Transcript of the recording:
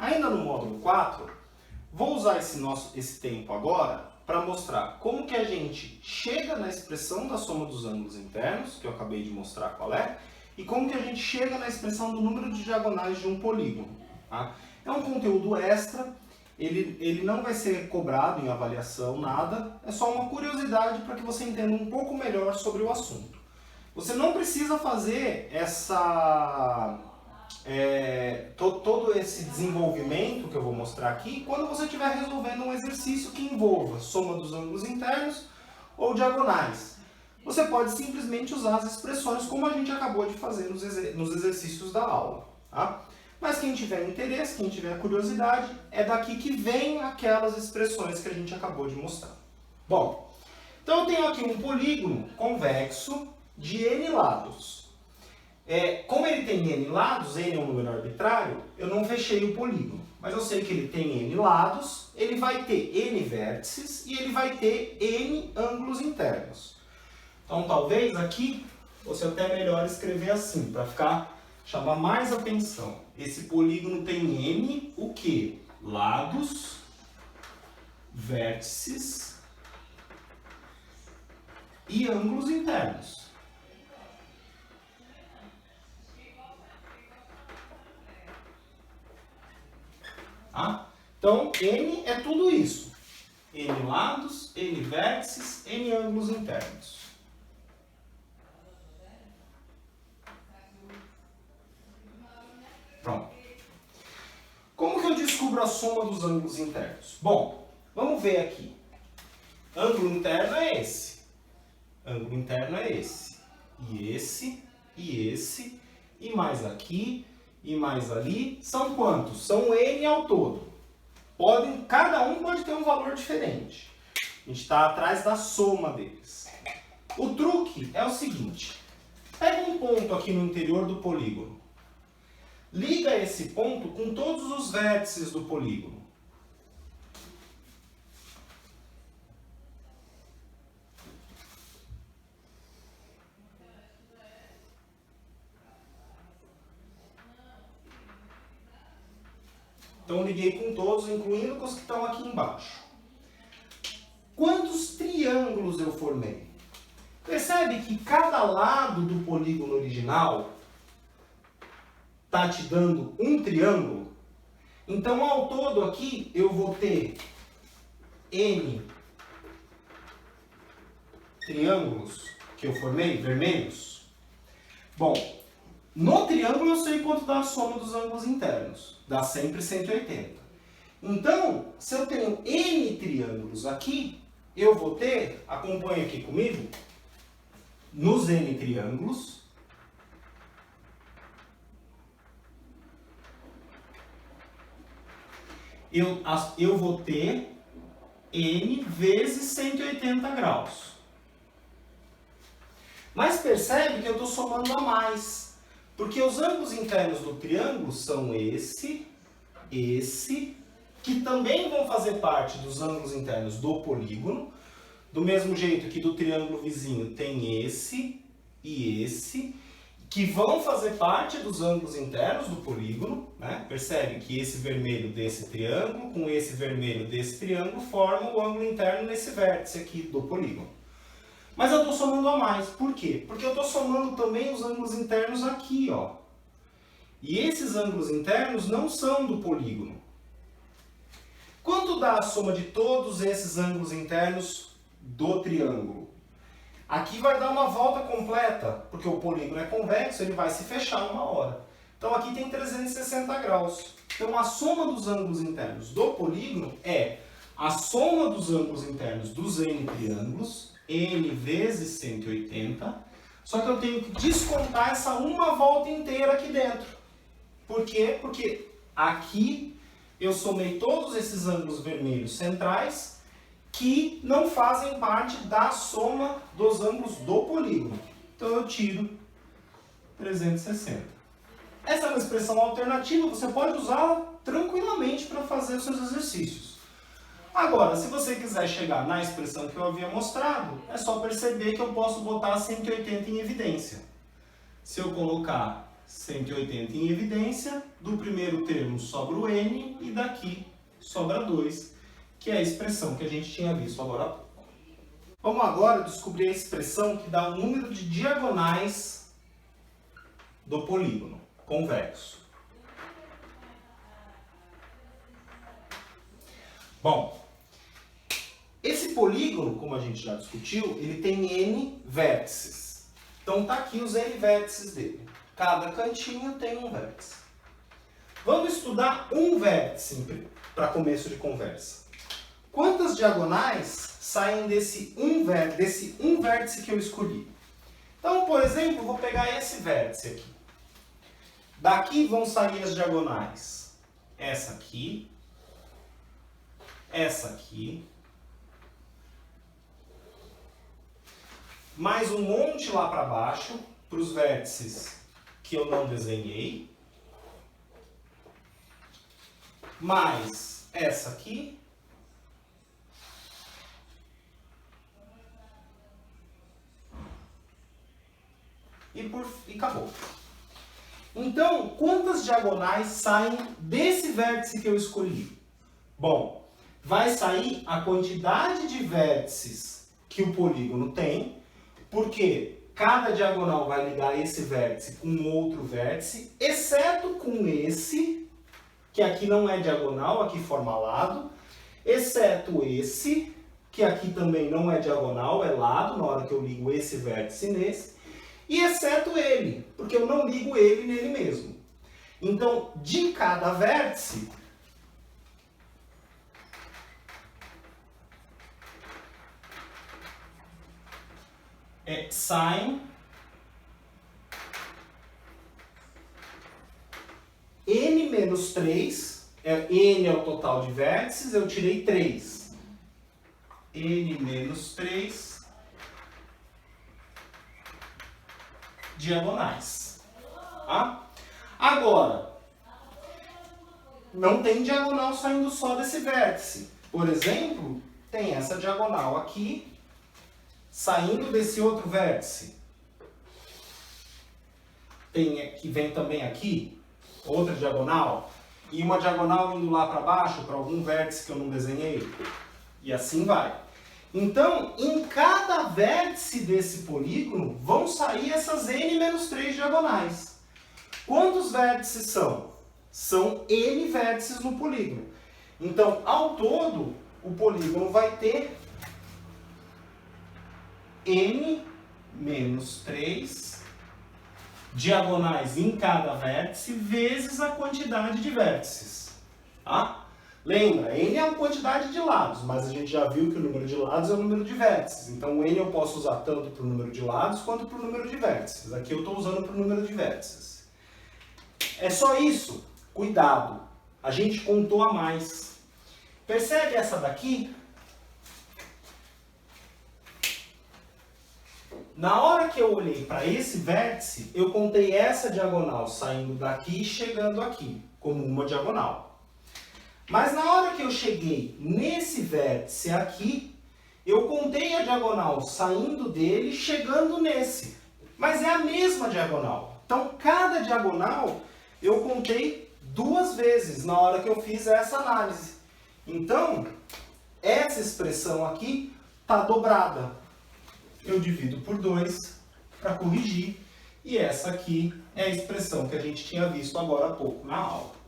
Ainda no módulo 4, vou usar esse tempo agora para mostrar como que a gente chega na expressão da soma dos ângulos internos, que eu acabei de mostrar qual é, e como que a gente chega na expressão do número de diagonais de um polígono. Tá? É um conteúdo extra, ele não vai ser cobrado em avaliação, nada, é só uma curiosidade para que você entenda um pouco melhor sobre o assunto. Você não precisa fazer todo esse desenvolvimento que eu vou mostrar aqui quando você estiver resolvendo um exercício que envolva soma dos ângulos internos ou diagonais. Você pode simplesmente usar as expressões como a gente acabou de fazer nos exercícios da aula. Tá? Mas quem tiver interesse, quem tiver curiosidade, é daqui que vem aquelas expressões que a gente acabou de mostrar. Bom, então eu tenho aqui um polígono convexo de n lados. Como ele tem n lados, n é um número arbitrário, eu não fechei o polígono. Mas eu sei que ele tem n lados, ele vai ter n vértices e ele vai ter n ângulos internos. Então talvez aqui fosse até melhor escrever assim, para chamar mais atenção. Esse polígono tem n, o quê? Lados, vértices e ângulos internos. Tá? Então, n é tudo isso. N lados, n vértices, n ângulos internos. Pronto. Como que eu descubro a soma dos ângulos internos? Bom, vamos ver aqui. Ângulo interno é esse. Ângulo interno é esse. E esse, e esse, e mais aqui, e mais ali. São quantos? São n ao todo. Cada um pode ter um valor diferente. A gente está atrás da soma deles. O truque é o seguinte. Pega um ponto aqui no interior do polígono. Liga esse ponto com todos os vértices do polígono. Então liguei com todos, incluindo com os que estão aqui embaixo. Quantos triângulos eu formei? Percebe que cada lado do polígono original está te dando um triângulo? Então, ao todo aqui, eu vou ter n triângulos que eu formei, vermelhos. Bom, no triângulo eu sei quanto dá a soma dos ângulos internos. Dá sempre 180. Então, se eu tenho n triângulos aqui, eu vou ter, acompanha aqui comigo, nos n triângulos, eu vou ter n vezes 180 graus. Mas percebe que eu estou somando a mais. Porque os ângulos internos do triângulo são esse, que também vão fazer parte dos ângulos internos do polígono. Do mesmo jeito que do triângulo vizinho tem esse e esse, que vão fazer parte dos ângulos internos do polígono, né? Percebe que esse vermelho desse triângulo com esse vermelho desse triângulo formam o ângulo interno nesse vértice aqui do polígono. Mas eu estou somando a mais. Por quê? Porque eu estou somando também os ângulos internos aqui, ó. E esses ângulos internos não são do polígono. Quanto dá a soma de todos esses ângulos internos do triângulo? Aqui vai dar uma volta completa, porque o polígono é convexo, ele vai se fechar uma hora. Então aqui tem 360 graus. Então a soma dos ângulos internos do polígono é a soma dos ângulos internos dos n triângulos, n vezes 180, só que eu tenho que descontar essa uma volta inteira aqui dentro. Por quê? Porque aqui eu somei todos esses ângulos vermelhos centrais que não fazem parte da soma dos ângulos do polígono. Então eu tiro 360. Essa é uma expressão alternativa, você pode usá-la tranquilamente para fazer os seus exercícios. Agora, se você quiser chegar na expressão que eu havia mostrado, é só perceber que eu posso botar 180 em evidência. Se eu colocar 180 em evidência, do primeiro termo sobra o n e daqui sobra 2, que é a expressão que a gente tinha visto agora há pouco. Vamos agora descobrir a expressão que dá o número de diagonais do polígono convexo. Bom, esse polígono, como a gente já discutiu, ele tem n vértices. Então tá aqui os n vértices dele. Cada cantinho tem um vértice. Vamos estudar um vértice para começo de conversa. Quantas diagonais saem desse um vértice que eu escolhi? Então, por exemplo, vou pegar esse vértice aqui. Daqui vão sair as diagonais. Essa aqui, mais um monte lá para baixo, para os vértices que eu não desenhei, mais essa aqui, e acabou. Então, quantas diagonais saem desse vértice que eu escolhi? Bom, vai sair a quantidade de vértices que o polígono tem, porque cada diagonal vai ligar esse vértice com outro vértice, exceto com esse, que aqui não é diagonal, aqui forma lado, exceto esse, que aqui também não é diagonal, é lado, na hora que eu ligo esse vértice nesse, e exceto ele, porque eu não ligo ele nele mesmo. Então, de cada vértice, saem n menos 3, n é o total de vértices, eu tirei 3. n menos 3 diagonais. Tá? Agora, não tem diagonal saindo só desse vértice. Por exemplo, tem essa diagonal aqui, saindo desse outro vértice. Tem que vem também aqui, outra diagonal, e uma diagonal indo lá para baixo, para algum vértice que eu não desenhei. E assim vai. Então, em cada vértice desse polígono, vão sair essas n menos 3 diagonais. Quantos vértices são? São n vértices no polígono. Então, ao todo, o polígono vai ter n menos 3 diagonais em cada vértice, vezes a quantidade de vértices. Tá? Lembra, n é a quantidade de lados, mas a gente já viu que o número de lados é o número de vértices. Então, o n eu posso usar tanto para o número de lados quanto para o número de vértices. Aqui eu estou usando para o número de vértices. É só isso. Cuidado, a gente contou a mais. Percebe essa daqui? Na hora que eu olhei para esse vértice, eu contei essa diagonal saindo daqui e chegando aqui, como uma diagonal. Mas na hora que eu cheguei nesse vértice aqui, eu contei a diagonal saindo dele e chegando nesse. Mas é a mesma diagonal. Então, cada diagonal eu contei 2 vezes na hora que eu fiz essa análise. Então, essa expressão aqui está dobrada. Eu divido por 2 para corrigir. E essa aqui é a expressão que a gente tinha visto agora há pouco na aula.